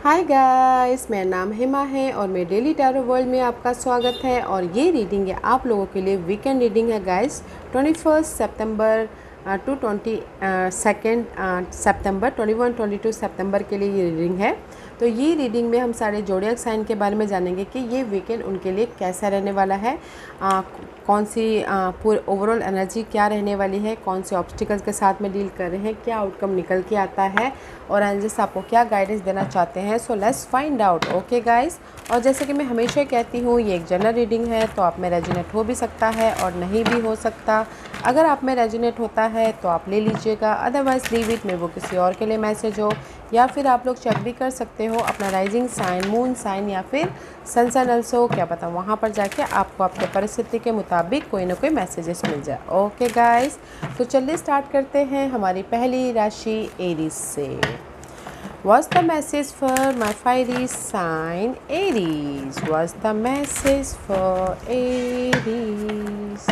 Hi guys, मेरा नाम हिमा है और मेरे डेली टैरो वर्ल्ड में आपका स्वागत है। और ये रीडिंग है आप लोगों के लिए वीकेंड रीडिंग है गाइस। 21 सितंबर टू 22 सितंबर 21-22 सितंबर के लिए ये रीडिंग है। तो ये रीडिंग में हम सारे ज़ोडिएक साइन के बारे में जानेंगे कि ये वीकेंड उनके लिए कैसा रहने वाला है, कौन सी पूरी ओवरऑल एनर्जी क्या रहने वाली है, कौन से ऑब्स्टिकल्स के साथ में डील कर रहे हैं, क्या आउटकम निकल के आता है और एंजल्स आपको क्या गाइडेंस देना चाहते हैं। So let's find out. Okay guys, और जैसे कि मैं हमेशा कहती हूँ ये एक जनरल रीडिंग है, तो आप में रेजोनेट हो भी सकता है और नहीं भी हो सकता। अगर आप में रेजोनेट होता है तो आप ले लीजिएगा, अदरवाइज़ लीव इट में वो किसी और के लिए मैसेज हो। या फिर आप लोग चेक भी कर सकते हो अपना राइजिंग साइन, मून साइन या फिर सन साइन अल्सो, क्या पता वहाँ पर जाके आपको आपके परिस्थिति के मुताबिक कोई ना कोई मैसेजेस मिल जाए। ओके गाइस, तो चलिए स्टार्ट करते हैं हमारी पहली राशि एरीज से। What's the message for my fiery sign Aries? What's the message for Aries?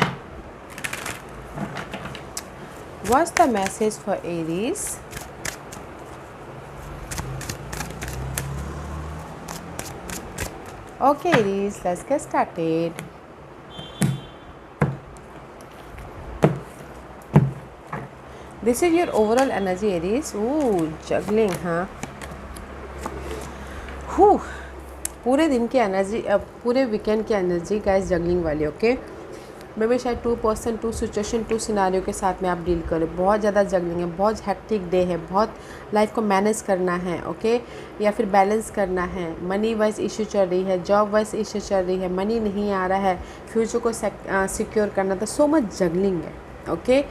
What's the message for Aries? Okay Aries, let's get started. This is your overall energy Aries. Ooh, juggling, हाँ। पूरे दिन की energy, पूरे weekend की energy guys juggling वाली। Okay, may be शायद 2 person 2 situation 2 scenario के साथ में आप डील करें। बहुत ज़्यादा जगलिंग है, बहुत हैक्टिक डे है, बहुत लाइफ को मैनेज करना है। ओके, या फिर बैलेंस करना है। मनी वाइज इशू चल रही है, जॉब वाइज इशू चल रही है, मनी नहीं आ रहा है, फ्यूचर को सिक्योर करना था। सो मच जगलिंग है। ओके,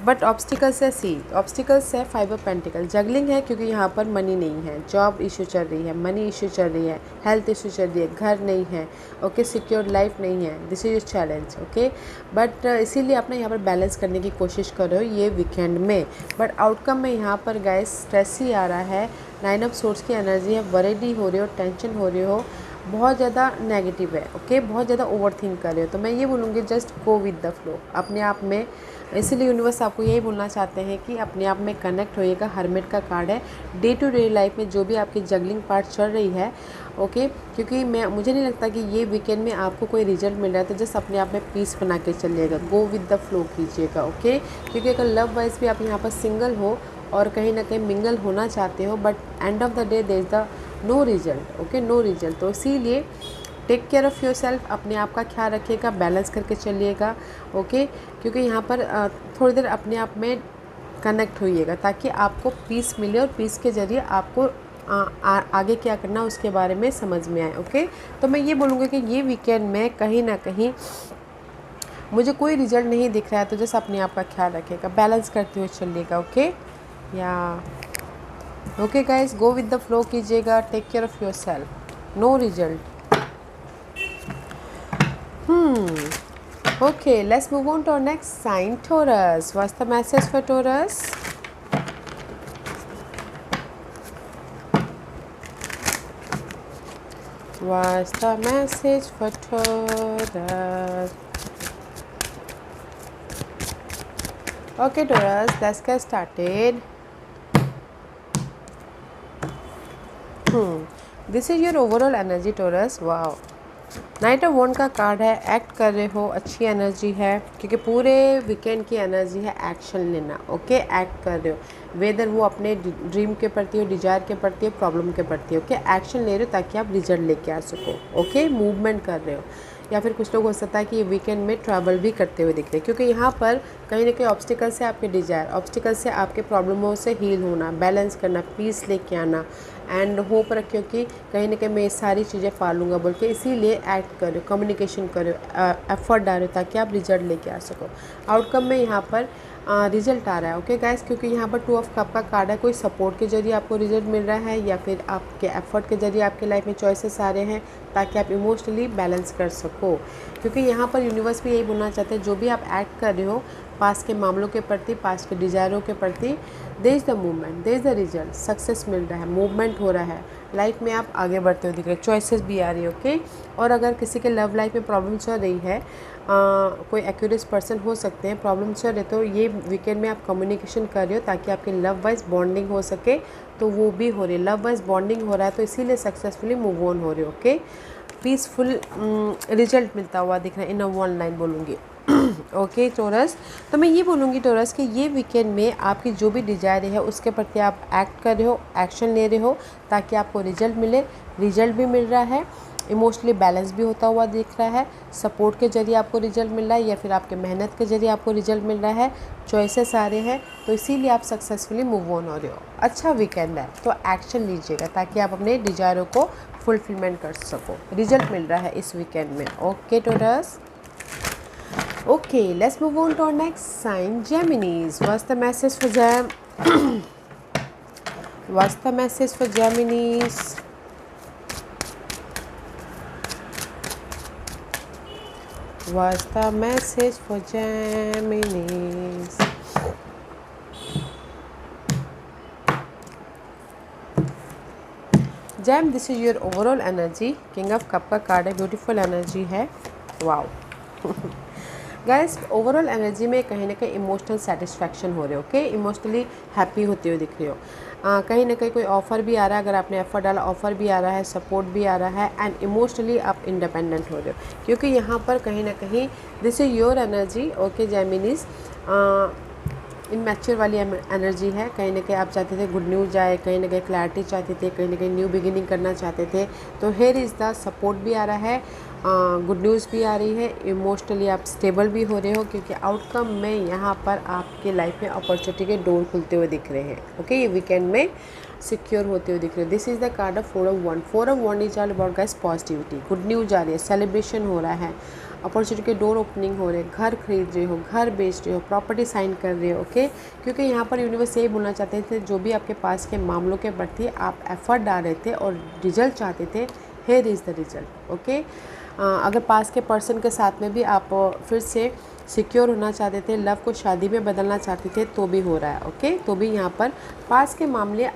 बट ऑब्स्टिकल्स है, ऑब्स्टिकल्स है 5 ऑफ पेंटिकल। जगलिंग है क्योंकि यहाँ पर मनी नहीं है, जॉब इशू चल रही है, मनी इशू चल रही है, हेल्थ इशू चल रही है, घर नहीं है। ओके, सिक्योर लाइफ नहीं है। This is your challenge. Okay, but इसीलिए आपने यहाँ पर बैलेंस करने की कोशिश कर रहे हो ये वीकेंड में। बट आउटकम में यहाँ पर गाइस स्ट्रेस ही आ रहा है। 9 ऑफ सोर्स की एनर्जी है, वरीड हो रही हो, टेंशन हो रही हो, बहुत ज़्यादा नेगेटिव है। ओके, बहुत ज़्यादा ओवर थिंक कर रहे हो। तो मैं ये बोलूँगी just go with the flow अपने आप में। इसीलिए यूनिवर्स आपको यही बोलना चाहते हैं कि अपने आप में कनेक्ट होइएगा। हर्मिट का कार्ड है। डे टू डे लाइफ में जो भी आपकी जगलिंग पार्ट चल रही है, ओके, क्योंकि मुझे नहीं लगता कि ये वीकेंड में आपको कोई रिजल्ट मिल रहा है, तो जस्ट अपने आप में पीस बना के चलिएगा, गो विद द फ्लो कीजिएगा। ओके, क्योंकि अगर लव वाइज भी आप यहाँ पर सिंगल हो और कहीं ना कहीं मिंगल होना चाहते हो, but end of the day there is the no result. Okay, no result. तो इसीलिए take care of yourself, अपने आप का ख्याल रखिएगा, बैलेंस करके चलिएगा। ओके, क्योंकि यहाँ पर थोड़ी देर अपने आप में कनेक्ट होइएगा ताकि आपको पीस मिले और पीस के ज़रिए आपको आगे क्या करना उसके बारे में समझ में आए। ओके, तो मैं ये बोलूँगी कि ये वीकेंड में कहीं ना कहीं मुझे कोई रिजल्ट नहीं दिख रहा है, तो जस्ट अपने आप का ख्याल रखिएगा, बैलेंस करते हुए चलिएगा। Okay, yeah okay guys, go with the flow कीजिएगा, take care of yourself, no result. Okay, let's move on to our next sign, Taurus. What's the message for Taurus? What's the message for Taurus? Okay, Taurus, let's get started. This is your overall energy, Taurus. Wow. Knight of wand का card है। Act कर रहे हो, अच्छी energy है, क्योंकि पूरे weekend की एनर्जी है एक्शन लेना। ओके, एक्ट कर रहे हो, वेदर वो अपने ड्रीम के प्रति हो, डिजायर के प्रति हो, प्रॉब्लम के प्रति हो। ओके, एक्शन ले रहे हो ताकि आप रिजल्ट लेके आ सको। ओके, मूवमेंट कर रहे हो। या फिर कुछ लोग हो सकता है कि ये वीकेंड में ट्रैवल भी करते हुए दिख रहे हैं, क्योंकि यहाँ पर कहीं ना कहीं ऑब्स्टिकल से आपके डिजायर, ऑब्स्टिकल से आपके प्रॉब्लमों से हील होना, बैलेंस करना, पीस लेके आना एंड होप रखियो कि कहीं ना कहीं मैं ये सारी चीज़ें पालूंगा बोल के, इसीलिए एक्ट करो, कम्युनिकेशन करो, एफर्ट डालो ताकि आप रिजल्ट लेके आ सको। आउटकम में यहाँ पर रिजल्ट आ रहा है। ओके गाइस, क्योंकि यहाँ पर 2 ऑफ कप का कार्ड है। कोई सपोर्ट के जरिए आपको रिजल्ट मिल रहा है या फिर आपके एफर्ट के जरिए आपके लाइफ में चॉइसेस आ रहे हैं ताकि आप इमोशनली बैलेंस कर सको। क्योंकि यहाँ पर यूनिवर्स भी यही बोलना चाहते हैं, जो भी आप एक्ट कर रहे हो पास्ट के मामलों के प्रति, पास्ट के डिज़ायरों के प्रति, there is the movement, there is the result, success मिल रहा है, मूवमेंट हो रहा है, लाइफ में आप आगे बढ़ते हुए दिख रहे हैं, चॉइसेस भी आ रही है। ओके, और अगर किसी के लव लाइफ में प्रॉब्लम चल रही है, कोई एक्यूरियस पर्सन हो सकते हैं, प्रॉब्लम चल रहे, तो ये वीकेंड में आप कम्युनिकेशन कर रहे हो ताकि आपकी लव वाइज बॉन्डिंग हो सके, तो वो भी हो रही है। लव वाइज बॉन्डिंग हो रहा है तो इसीलिए सक्सेसफुली मूव ऑन हो रहे हो। ओके, पीसफुल रिजल्ट मिलता हुआ दिख रहा है, इन अ वन लाइन बोलूँगी। ओके टॉरस, तो मैं ये बोलूँगी टॉरस कि ये वीकेंड में आपकी जो भी डिज़ायर है उसके प्रति आप एक्ट कर रहे हो, एक्शन ले रहे हो ताकि आपको रिजल्ट मिले। रिजल्ट भी मिल रहा है, इमोशनली बैलेंस भी होता हुआ दिख रहा है, सपोर्ट के जरिए आपको रिजल्ट मिल रहा है या फिर आपके मेहनत के जरिए आपको रिजल्ट मिल रहा है, चॉइसेस आ रहे हैं, तो इसीलिए आप सक्सेसफुली मूव ऑन हो रहे हो। अच्छा वीकेंड है तो एक्शन लीजिएगा ताकि आप अपने डिज़ायरों को फुलफिलमेंट कर सको। रिजल्ट मिल रहा है इस वीकेंड में। Okay taurus, okay, let's move on to our next sign, Geminis. What's the message for what's the message for Geminis? What's the message for Geminis? Gem, this is your overall energy. King of Cup का card है, beautiful energy है। Wow guys, overall energy में कहीं ना कहीं emotional satisfaction हो रहे हो। ओके, इमोशनली हैप्पी होते हुए दिख रहे हो। कहीं ना कहीं कोई ऑफ़र भी आ रहा है, अगर आपने एफर्ट डाला ऑफ़र भी आ रहा है, सपोर्ट भी आ रहा है, एंड इमोशनली आप इंडिपेंडेंट हो रहे हो क्योंकि यहाँ पर कहीं ना कहीं this is your energy. Okay Geminis, immature वाली एनर्जी है। कहीं ना कहीं आप चाहते थे गुड न्यूज़ आए, कहीं ना कहीं क्लैरिटी चाहते थे, कहीं ना कहीं न्यू बिगिनिंग करना चाहते थे, तो हेयर इज़ द सपोर्ट भी आ रहा है, गुड न्यूज़ भी आ रही है, इमोशनली आप स्टेबल भी हो रहे हो क्योंकि आउटकम में यहाँ पर आपके लाइफ में अपॉर्चुनिटी के डोर खुलते हुए दिख रहे हैं। ओके, ये वीकेंड में सिक्योर होते हुए दिख रहे हैं। This is the card of 4 of 1। 4 of 1 is all about guys positivity, good news आ रही है, सेलिब्रेशन हो रहा है, अपॉर्चुनिटी के डोर ओपनिंग हो रहे हैं, घर खरीद रहे हो, घर बेच रहे हो, प्रॉपर्टी साइन कर रहे हो। ओके, क्योंकि यहाँ पर यूनिवर्स यही बोलना चाहते थे, जो भी आपके पास के मामलों के प्रति आप एफर्ट डाल रहे थे और रिजल्ट चाहते थे, here is the result. Okay, अगर पास के पर्सन के साथ में भी आप फिर से सिक्योर होना चाहते थे, लव को शादी में बदलना चाहते थे, तो भी हो रहा है। ओके, तो भी यहाँ पर पास के मामले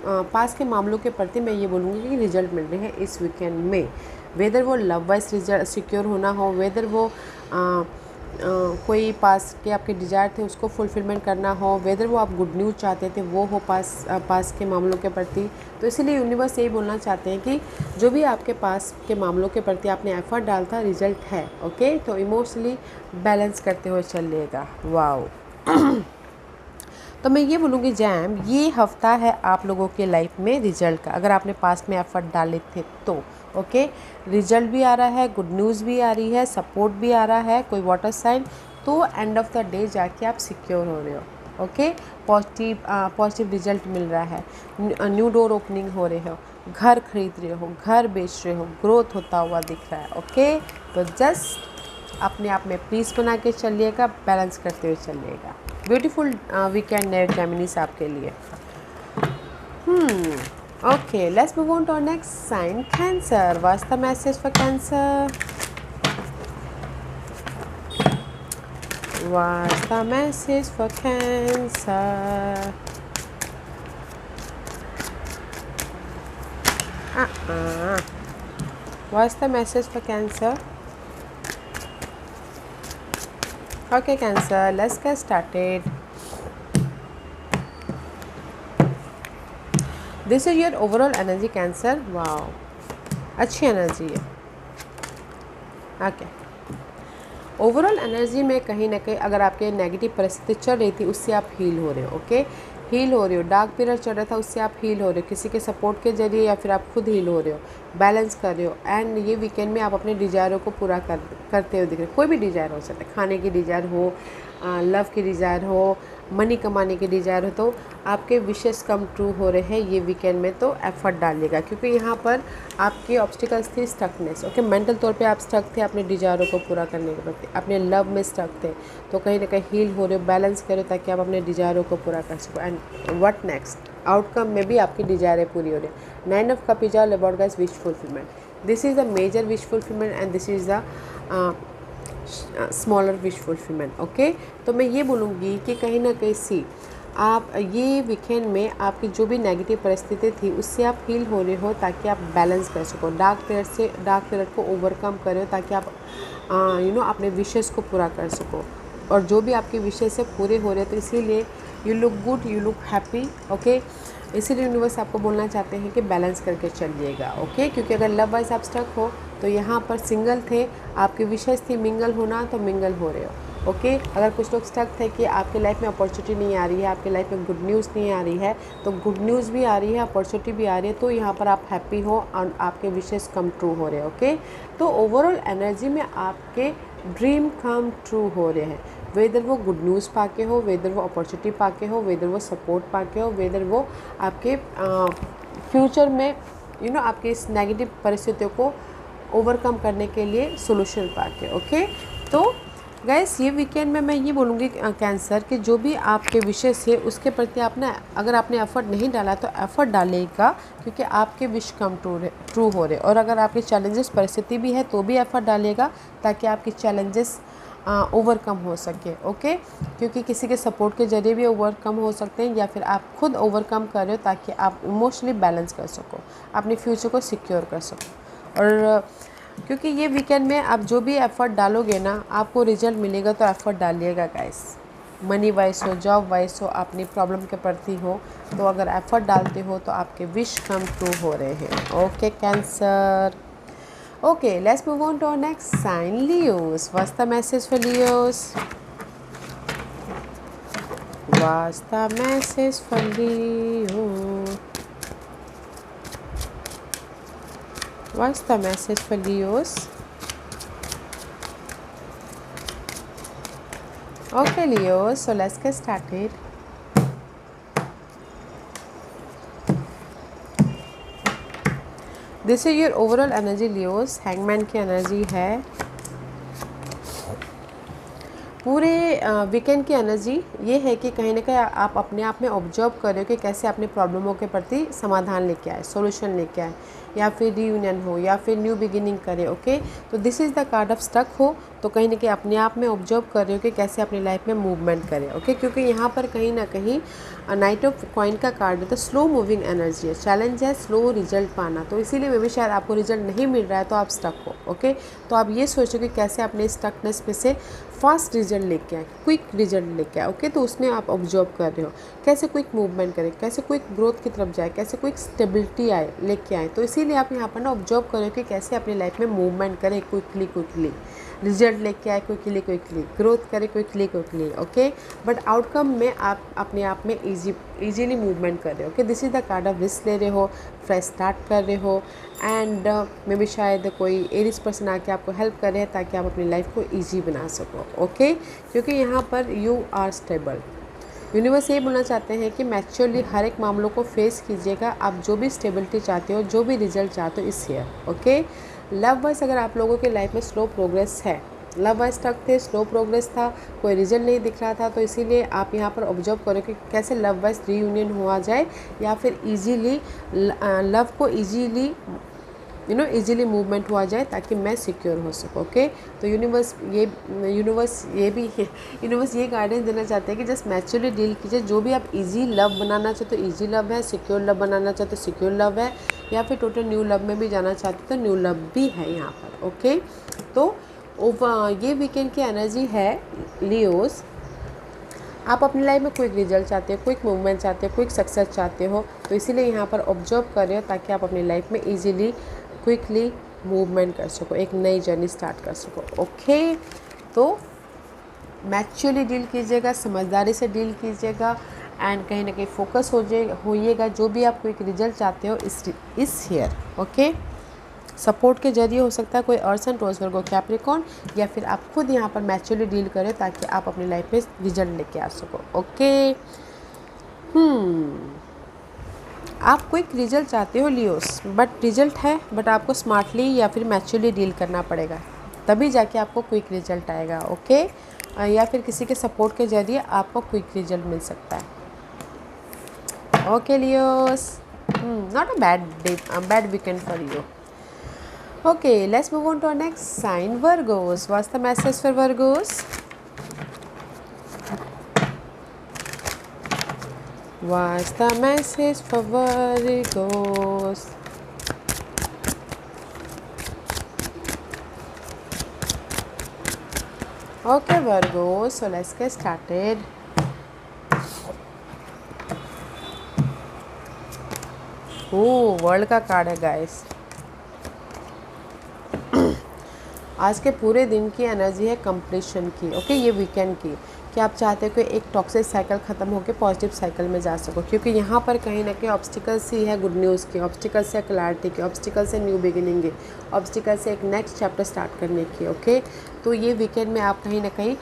पास के मामलों के प्रति मैं ये बोलूँगी कि रिजल्ट मिल रहे हैं इस वीकेंड में, वेदर वो लव वाइज रिजल्ट सिक्योर होना हो, वेदर वो कोई पास के आपके डिज़ायर थे उसको फुलफिलमेंट करना हो, वेदर वो आप गुड न्यूज़ चाहते थे वो हो पास के मामलों के प्रति। तो इसीलिए यूनिवर्स यही बोलना चाहते हैं कि जो भी आपके पास के मामलों के प्रति आपने एफर्ट डाला था, रिजल्ट है। ओके, तो इमोशनली बैलेंस करते हुए चलिएगा। वाओ तो मैं ये बोलूँगी जैम, ये हफ्ता है आप लोगों के लाइफ में रिजल्ट का, अगर आपने पास में एफर्ट डाले थे तो। ओके, रिजल्ट भी आ रहा है, गुड न्यूज़ भी आ रही है, सपोर्ट भी आ रहा है, कोई वाटर साइन, तो एंड ऑफ द डे जाके आप सिक्योर हो रहे हो। ओके, पॉजिटिव रिजल्ट मिल रहा है, न्यू डोर ओपनिंग हो रहे हो, घर खरीद रहे हो, घर बेच रहे हो, ग्रोथ होता हुआ दिख रहा है। ओके, तो जस्ट अपने आप में पीस बना के चलिएगा, बैलेंस करते हुए चलिएगा। ब्यूटीफुल वीकेंड है जेमिनीस आपके लिए। Okay, let's move on to our next sign, Cancer. What's the message for Cancer? What's the message for Cancer? What's the message for Cancer? Okay, Cancer, let's get started. This is your overall energy cancer. Wow, अच्छी energy है। Okay, overall energy में कहीं ना कहीं अगर आपके negative परिस्थिति चल रही थी उससे आप हील हो रहे हो। ओके, हील हो रहे हो, डार्क पीरियड चल रहा था उससे आप हील हो रहे हो, किसी के सपोर्ट के जरिए या फिर आप खुद हील हो रहे हो, बैलेंस कर रहे हो, एंड ये वीकेंड में आप अपने डिज़ायरों को पूरा करते हुए दिख रहे हो। कोई भी डिज़ायर हो सकता है, खाने की डिज़ायर हो, लव की डिज़ायर हो, मनी कमाने की डिज़ायर हो, तो आपके विशेस कम ट्रू हो रहे हैं ये वीकेंड में, तो एफर्ट डालिएगा क्योंकि यहाँ पर आपकी ऑब्स्टिकल्स थी स्टकनेस। ओके, मेंटल तौर पे आप स्टक थे अपने डिज़ायरों को पूरा करने के प्रति, अपने लव में स्टक थे, तो कहीं ना कहीं हील हो रहे हो, बैलेंस करो ताकि आप अपने डिज़ायरों को पूरा कर सको। एंड व्हाट नेक्स्ट, आउटकम में भी आपकी डिज़ायरें पूरी हो रही है। 9 of Cups is all about guys wish fulfilment. This is the major wish fulfilment and this is the smaller wish fulfilment. Okay, तो मैं ये बोलूँगी कि कहीं ना कहीं आप ये वीकेंड में आपकी जो भी नेगेटिव परिस्थिति थी उससे आप हील हो रहे हो ताकि आप बैलेंस कर सको, डार्क पीरियड को ओवरकम करो ताकि आप अपने विशेस को पूरा कर सको। और जो भी आपके विशेस से पूरे हो रहे हैं तो इसीलिए you look good, you look happy, okay. इसीलिए यूनिवर्स आपको बोलना चाहते हैं कि बैलेंस करके चलिएगा, ओके। क्योंकि अगर लव वाइज आप स्टक हो तो यहाँ पर सिंगल थे, आपके विशेष थी मिंगल होना, तो मिंगल हो रहे हो, ओके। अगर कुछ लोग स्टक थे कि आपके लाइफ में अपॉर्चुनिटी नहीं आ रही है, आपके लाइफ में गुड न्यूज़ नहीं आ रही है, तो गुड न्यूज़ भी आ रही है, अपॉर्चुनिटी भी आ रही है, तो यहाँ पर आप हैप्पी हो और आपके विशेष कम ट्रू हो रहे हैं, ओके। तो ओवरऑल एनर्जी में आपके ड्रीम कम ट्रू हो रहे हैं, वेदर वो गुड न्यूज़ पाके हो, वेदर वो अपॉर्चुनिटी पाके हो, वेदर वो सपोर्ट पाके हो, वेदर वो आपके फ्यूचर में आपके इस नेगेटिव परिस्थितियों को ओवरकम करने के लिए सोल्यूशन पाके, ओके। तो गाइस ये वीकेंड में मैं ये बोलूँगी कैंसर कि जो भी आपके विषय से उसके प्रति आपने अगर आपने एफर्ट नहीं डाला तो एफर्ट डालेगा, क्योंकि आपके विश कम ट्रू हो रहे। और अगर आपके चैलेंजेस परिस्थिति भी है तो भी एफर्ट डालेगा ताकि आपकी चैलेंजेस ओवरकम हो सके, ओके। क्योंकि किसी के सपोर्ट के जरिए भी ओवरकम हो सकते हैं या फिर आप खुद ओवरकम कर रहे हो ताकि आप इमोशनली बैलेंस कर सको, अपने फ्यूचर को सिक्योर कर सको। और क्योंकि ये वीकेंड में आप जो भी एफ़र्ट डालोगे ना आपको रिजल्ट मिलेगा, तो एफ़र्ट डालिएगा गाइस। मनी वाइज हो, जॉब वाइज हो, अपनी प्रॉब्लम के प्रति हो, तो अगर एफ़र्ट डालते हो तो आपके विश कम ट्रू हो रहे हैं, okay cancer. Okay, let's move on to our next sign, Leos. What's the message for Leos? What's the message for Leo? What's the message for Leos? Okay, Leos, so let's get started. This is your overall energy Leos. Hangman की energy है। पूरे weekend की energy ये है कि कहीं ना कहीं आप अपने आप में ऑब्जर्व कर रहे हो कि कैसे अपने प्रॉब्लमों के प्रति समाधान लेके आए, सॉल्यूशन लेके आए, या फिर रीयूनियन हो या फिर न्यू बिगिनिंग करें, ओके। तो this is the card of stuck हो, तो कहीं ना कहीं अपने आप में ऑब्जर्व कर रहे हो कि कैसे अपनी लाइफ में मूवमेंट करें, ओके। क्योंकि यहाँ पर कहीं ना कहीं नाइट ऑफ कॉइन का कार्ड है, तो स्लो मूविंग एनर्जी है, चैलेंज है स्लो रिजल्ट पाना, तो इसीलिए मे भी शायद आपको रिजल्ट नहीं मिल रहा है तो आप स्टक हो, ओके। तो आप ये सोचो कि कैसे अपने स्टकनेस में से फास्ट रिजल्ट लेके आए, क्विक रिजल्ट लेके आए, ओके। तो उसमें आप ऑब्जर्व कर रहे हो कैसे क्विक मूवमेंट करें, कैसे क्विक ग्रोथ की तरफ जाए, कैसे क्विक स्टेबिलिटी आए लेके आए। तो इसीलिए आप यहाँ पर ना ऑब्जर्व करो कि कैसे अपनी लाइफ में मूवमेंट करें, क्विकली रिजल्ट लेके आए, क्विकली ग्रोथ करें, क्विकली ओके। बट आउटकम में आप अपने आप में ईजीली मूवमेंट कर रहे हो, okay. This is the card of risk ले रहे हो, फ्रेश स्टार्ट कर रहे हो, एंड मे बी शायद कोई एरिस पर्सन आके आपको हेल्प कर रहे हैं ताकि आप अपनी लाइफ को ईजी बना सको, ओके। क्योंकि यहाँ पर यू आर स्टेबल। यूनिवर्स ये बोलना चाहते हैं कि मैच्योरली हर एक मामलों को फेस कीजिएगा, आप जो भी स्टेबिलिटी चाहते हो, जो भी रिजल्ट चाहते हो इस ईयर, ओके। लव वाइज अगर आप लोगों के लाइफ में स्लो प्रोग्रेस है, लव वाइज स्टक थे, स्लो प्रोग्रेस था, कोई रिजल्ट नहीं दिख रहा था, तो इसीलिए आप यहाँ पर ऑब्जर्व करो कि कैसे लव वाइज रीयूनियन हुआ जाए, या फिर ईजीली लव को ईजीली ईजिली मूवमेंट हुआ जाए ताकि मैं सिक्योर हो सकूँ, ओके। तो यूनिवर्स ये गाइडेंस देना चाहते हैं कि जस्ट मैच्योरली डील कीजिए, जो भी आप इजी लव बनाना चाहते हो इजी लव है, सिक्योर लव बनाना चाहते हो सिक्योर लव है, या फिर टोटल न्यू लव में भी जाना चाहते हो तो न्यू लव भी है यहाँ पर, ओके। तो ये वीकेंड की एनर्जी है लियोस। आप अपनी लाइफ में क्विक रिजल्ट चाहते हो, क्विक मूवमेंट चाहते हो, क्विक सक्सेस चाहते हो, तो इसीलिए यहाँ पर ऑब्जर्व कर रहे हो ताकि आप अपनी लाइफ में ईजिली क्विकली मूवमेंट कर सको, एक नई जर्नी स्टार्ट कर सको, ओके। तो मैच्योरली डील कीजिएगा, समझदारी से डील कीजिएगा, एंड कहीं ना कहीं फोकस होइएगा जो भी आप क्विक रिजल्ट चाहते हो इस ईयर, ओके। सपोर्ट के जरिए हो सकता है कोई earth and rose Virgo Capricorn, या फिर आप खुद यहाँ पर मैच्योरली डील करें ताकि आप अपनी लाइफ में रिजल्ट लेके आ सको, ओके। आप क्विक रिजल्ट चाहते हो लियोस, बट रिजल्ट है, बट आपको स्मार्टली या फिर मैच्योरली डील करना पड़ेगा, तभी जाके आपको क्विक रिजल्ट आएगा, ओके। या फिर किसी के सपोर्ट के जरिए आपको क्विक रिजल्ट मिल सकता है, okay Leos. Not a bad weekend for you. Okay, let's move on to our next sign, Virgos. What's the message for Virgos? What's the message for Virgos? Okay, Virgos, so let's get started. World का card है guys. आज के पूरे दिन की energy है completion की। Okay, ये वीकेंड की कि आप चाहते हो कि एक टॉक्सिक साइकिल ख़त्म होकर पॉजिटिव साइकिल में जा सको, क्योंकि यहाँ पर कहीं ना कहीं ऑब्स्टिकल्स ही है गुड न्यूज़ की, ऑब्स्टिकल्स है क्लैरिटी की, ऑब्स्टिकल्स है न्यू बिगिनिंग की, ऑब्स्टिकल्स है एक नेक्स्ट चैप्टर स्टार्ट करने की। ओके, तो ये वीकेंड में आप कहीं ना कहीं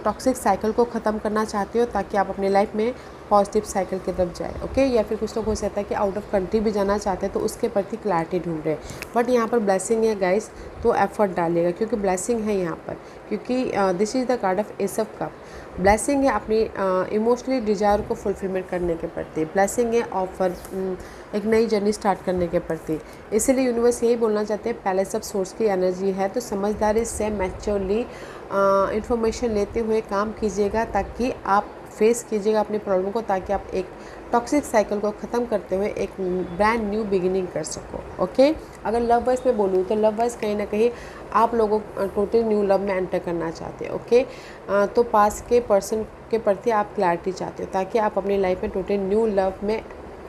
टॉक्सिक साइकिल को ख़त्म करना चाहते हो ताकि आप अपनी लाइफ में पॉजिटिव साइकिल की तरफ जाए। ओके, या फिर कुछ लोग हो सकता है कि आउट ऑफ कंट्री भी जाना चाहते हैं तो उसके प्रति क्लैरिटी ढूंढ रहे हैं। बट यहाँ पर ब्लेसिंग है गाइस, तो एफर्ट डालिएगा क्योंकि ब्लेसिंग है यहाँ पर, क्योंकि this is the card of S of cup. Blessing है अपनी इमोशनली डिज़ायर को फुलफिलमेंट करने के प्रति, ब्लेसिंग है ऑफर एक नई जर्नी स्टार्ट करने के प्रति। इसीलिए यूनिवर्स यही बोलना चाहते हैं, पैलेस ऑफ सोर्स की एनर्जी है तो समझदारी से मैच्योरली इंफॉर्मेशन लेते हुए काम कीजिएगा ताकि आप फेस कीजिएगा अपनी प्रॉब्लम को, ताकि आप एक टॉक्सिक साइकिल को ख़त्म करते हुए एक ब्रांड न्यू बिगिनिंग कर सको। ओके, अगर लव वाइज में बोलूँ तो लव वाइज कहीं ना कहीं आप लोगों टोटल न्यू लव में एंटर करना चाहते हो। ओके, तो पास के पर्सन के प्रति आप क्लैरिटी चाहते हो ताकि आप अपनी लाइफ में टोटल न्यू लव में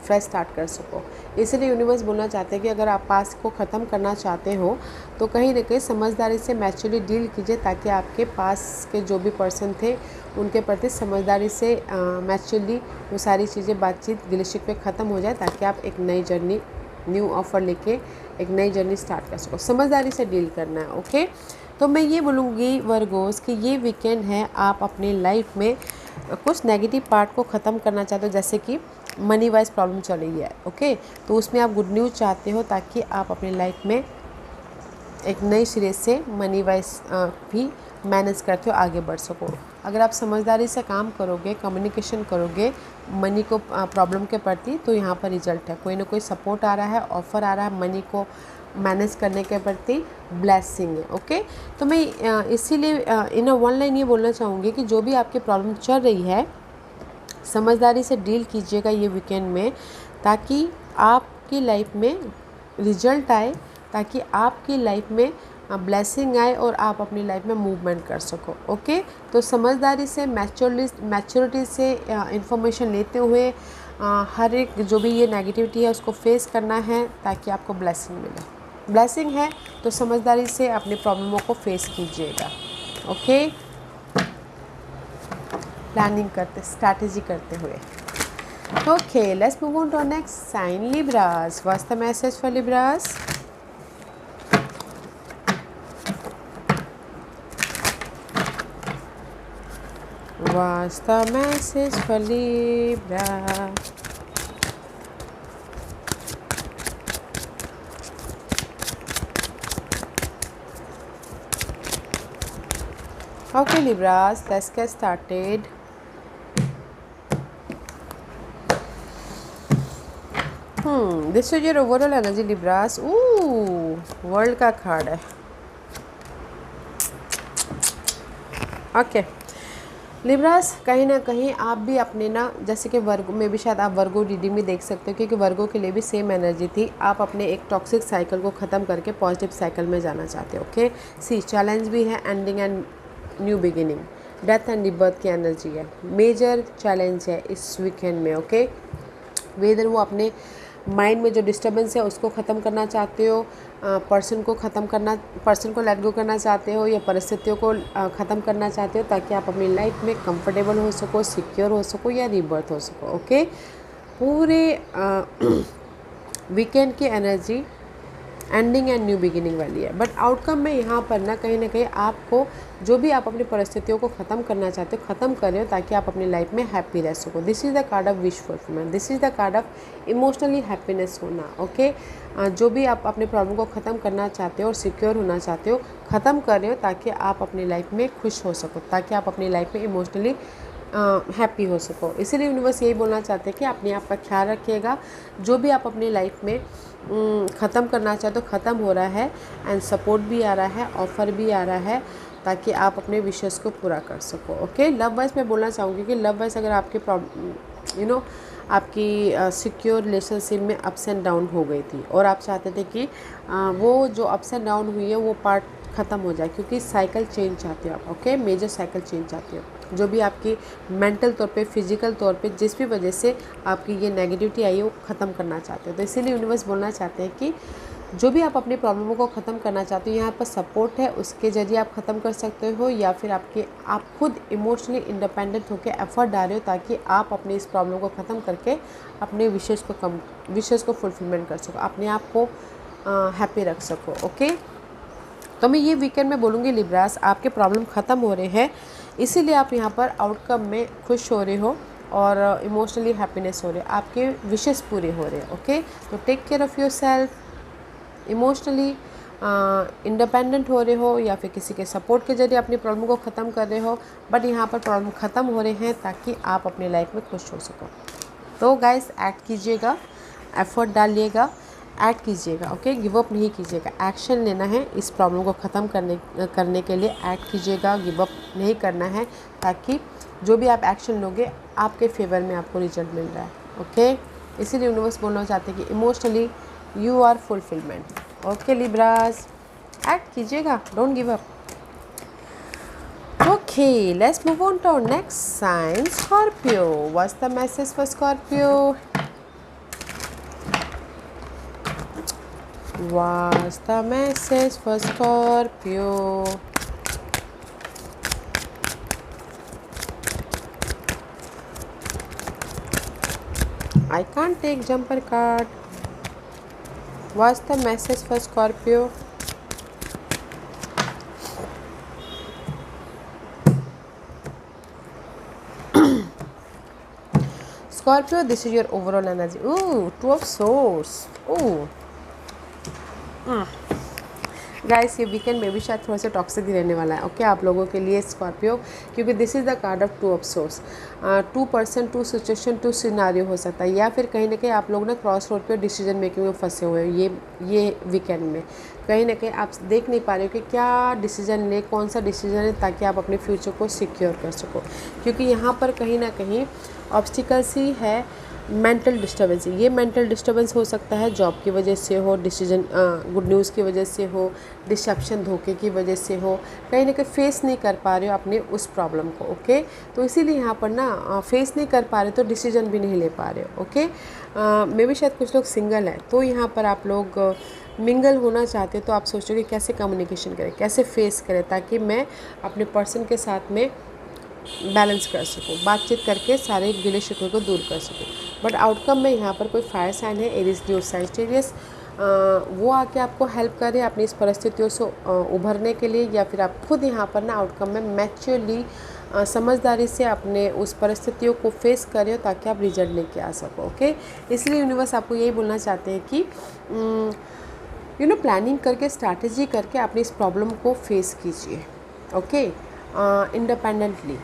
फ्रेश स्टार्ट कर सको। इसीलिए यूनिवर्स बोलना चाहते हैं कि अगर आप पास को ख़त्म करना चाहते हो तो कहीं ना कहीं समझदारी से मैच्योरली डील कीजिए ताकि आपके पास के जो भी पर्सन थे उनके प्रति समझदारी से मैच्योरली वो सारी चीज़ें बातचीत गिले पे ख़त्म हो जाए ताकि आप एक नई जर्नी न्यू ऑफ़र लेके एक नई जर्नी स्टार्ट कर सको। समझदारी से डील करना है। ओके, तो मैं ये बोलूँगी वर्गोस कि ये वीकेंड है आप अपनी लाइफ में कुछ नेगेटिव पार्ट को ख़त्म करना चाहते हो, जैसे कि मनी वाइज प्रॉब्लम चल रही है। ओके, तो उसमें आप गुड न्यूज़ चाहते हो ताकि आप अपनी लाइफ में एक नई सिरे से मनी वाइज भी मैनेज करते हो आगे बढ़ सको। अगर आप समझदारी से काम करोगे, कम्युनिकेशन करोगे मनी को प्रॉब्लम के प्रति, तो यहाँ पर रिजल्ट है, कोई ना कोई सपोर्ट आ रहा है, ऑफ़र आ रहा है मनी को मैनेज करने के प्रति, ब्लेसिंग है। ओके, तो मैं इसीलिए इन वन लाइन ये बोलना चाहूँगी कि जो भी आपकी प्रॉब्लम चल रही है समझदारी से डील कीजिएगा ये वीकेंड में ताकि आपकी लाइफ में रिजल्ट आए, ताकि आपकी लाइफ में ब्लेसिंग आए और आप अपनी लाइफ में मूवमेंट कर सको। ओके, तो समझदारी से मैच्योरिटी से इंफॉर्मेशन लेते हुए हर एक जो भी ये नेगेटिविटी है उसको फेस करना है ताकि आपको ब्लेसिंग मिले। ब्लेसिंग है तो समझदारी से अपनी प्रॉब्लमों को फेस कीजिएगा। ओके, प्लानिंग करते, स्ट्रैटेजी करते हुए। Okay, let's move on to next sign, Libras. What's the message for Libras? What's the message for Libra? Okay, Libras, let's get started. This is your overall energy, Libras. World का card है। Okay, Libras, कहीं ना कहीं आप भी अपने ना, जैसे कि वर्गो में भी शायद आप वर्गो रीडिंग में देख सकते हो क्योंकि वर्गो के लिए भी सेम एनर्जी थी। आप अपने एक टॉक्सिक साइकिल को ख़त्म करके पॉजिटिव साइकिल में जाना चाहते हो। ओके, सी चैलेंज भी है, ending and new beginning, death and rebirth की एनर्जी है, मेजर चैलेंज है इस वीकेंड में। ओके, वेदर वो अपने माइंड में जो डिस्टर्बेंस है उसको ख़त्म करना चाहते हो, पर्सन को लेट गो करना चाहते हो या परिस्थितियों को ख़त्म करना चाहते हो ताकि आप अपनी लाइफ में कंफर्टेबल हो सको, सिक्योर हो सको या रिबर्थ हो सको। ओके, पूरे वीकेंड की energy ending and new beginning वाली है। बट आउटकम में यहाँ पर ना कहीं आपको जो भी आप अपनी परिस्थितियों को ख़त्म करना चाहते हो ख़त्म कर रहे हो ताकि आप अपनी लाइफ में हैप्पी रह सको। This is the card of wish fulfilment, this is the card of emotionally happiness होना। ओके, जो भी आप अपने प्रॉब्लम को ख़त्म करना चाहते हो और सिक्योर होना चाहते हो ख़त्म कर रहे हो ताकि आप अपनी लाइफ में खुश हो सको, ताकि आप अपनी लाइफ में इमोशनली हैप्पी हो सको। इसीलिए यूनिवर्स यही बोलना चाहते हैं कि अपने आप का ख्याल रखिएगा। जो भी आप अपनी लाइफ में ख़त्म करना चाहते हो ख़त्म हो रहा है, एंड सपोर्ट भी आ रहा है, ऑफ़र भी आ रहा है ताकि आप अपने विशेष को पूरा कर सको। ओके, लव वाइज मैं बोलना चाहूँगी कि लव वाइज अगर आपके आपकी सिक्योर रिलेशनशिप में अप्स एंड डाउन हो गई थी और आप चाहते थे कि वो जो अप्स एंड डाउन हुई है वो पार्ट ख़त्म हो जाए, क्योंकि साइकिल चेंज चाहते हो आप, ओके, मेजर साइकिल चेंज चाहते हो। जो भी आपकी मेंटल तौर पे, फिजिकल तौर पे जिस भी वजह से आपकी ये नेगेटिविटी आई है वो ख़त्म करना चाहते हो। तो इसीलिए यूनिवर्स बोलना चाहते हैं कि जो भी आप अपनी प्रॉब्लमों को ख़त्म करना चाहते हो, यहाँ पर सपोर्ट है, उसके ज़रिए आप ख़त्म कर सकते हो, या फिर आप खुद इमोशनली इंडिपेंडेंट होकर एफर्ट डाल रहे हो ताकि आप अपनी इस प्रॉब्लम को ख़त्म करके अपने विशेज़ को फुलफिलमेंट कर सको, अपने आप को हैप्पी रख सको, ओके। तो मैं ये वीकेंड में बोलूँगी लिब्रास, आपके प्रॉब्लम ख़त्म हो रहे हैं, इसीलिए आप यहाँ पर आउटकम में खुश हो रहे हो और इमोशनली हैप्पीनेस हो रहे, आपके विशेस पूरे हो रहे हैं, ओके। तो take care of yourself, emotionally independent हो रहे हो या फिर किसी के सपोर्ट के जरिए अपनी प्रॉब्लम को ख़त्म कर रहे हो, बट यहाँ पर प्रॉब्लम ख़त्म हो रहे हैं ताकि आप अपनी लाइफ में खुश हो सको। तो गाइस एक्ट कीजिएगा, एफर्ट डालिएगा, एक्ट कीजिएगा, ओके, गिव अप नहीं कीजिएगा, एक्शन लेना है इस प्रॉब्लम को ख़त्म करने के लिए। एक्ट कीजिएगा, गिव अप नहीं करना है, ताकि जो भी आप एक्शन लोगे आपके फेवर में आपको रिजल्ट मिल रहा है, ओके। इसीलिए यूनिवर्स बोलना चाहते हैं कि emotionally you are fulfilment, okay Libras, act कीजिएगा, don't give up. Okay, let's move on to our next sign, Scorpio. What's the message for Scorpio? What's the message for Scorpio? I can't take jumper card. What's the message for Scorpio? Scorpio, this is your overall energy. Ooh, Two of Swords. Ooh. Guys ये weekend में भी शायद थोड़ा सा toxic रहने वाला है, okay, आप लोगों के लिए स्कॉर्पियो, क्योंकि this is the card of 2 of source. 2 person, 2 situation, 2 scenario हो सकता है, या फिर कहीं ना कहीं आप लोग ना क्रॉस रोड पे डिसीजन मेकिंग में फंसे हुए हो ये वीकेंड में। कहीं ना कहीं आप देख नहीं पा रहे हो कि क्या डिसीजन ले, कौन सा डिसीजन है, ताकि आप अपने फ्यूचर को सिक्योर कर सको, क्योंकि यहाँ पर कहीं ना कहीं ऑब्स्टिकल्स ही है, मेंटल डिस्टर्बेंस। ये मेंटल डिस्टर्बेंस हो सकता है जॉब की वजह से हो, डिसीजन गुड न्यूज़ की वजह से हो, डिसेप्शन धोखे की वजह से हो, कहीं ना कहीं फेस नहीं कर पा रहे हो अपने उस प्रॉब्लम को, ओके। तो इसीलिए यहाँ पर ना फेस नहीं कर पा रहे तो डिसीजन भी नहीं ले पा रहे हो, ओके। मे भी शायद कुछ लोग सिंगल हैं, तो यहाँ पर आप लोग मिंगल होना चाहते हो, तो आप सोचोगे कैसे कम्युनिकेशन करें, कैसे फेस करें, ताकि मैं अपने पर्सन के साथ में बैलेंस कर सकूं, बातचीत करके सारे गिले शिकवे को दूर कर सकूं। बट आउटकम में यहाँ पर कोई फायर साइन है, एरीज, लीओ, सैजिटेरियस, वो आके आपको हेल्प करे अपनी इस परिस्थितियों से उभरने के लिए, या फिर आप खुद यहाँ पर ना आउटकम में मैच्योरली समझदारी से अपने उस परिस्थितियों को फेस करें ताकि आप रिजल्ट लेके आ सको, ओके। इसलिए यूनिवर्स आपको यही बोलना चाहते हैं कि प्लानिंग करके, स्ट्रैटेजी करके अपनी इस प्रॉब्लम को फेस कीजिए, ओके, इंडिपेंडेंटली,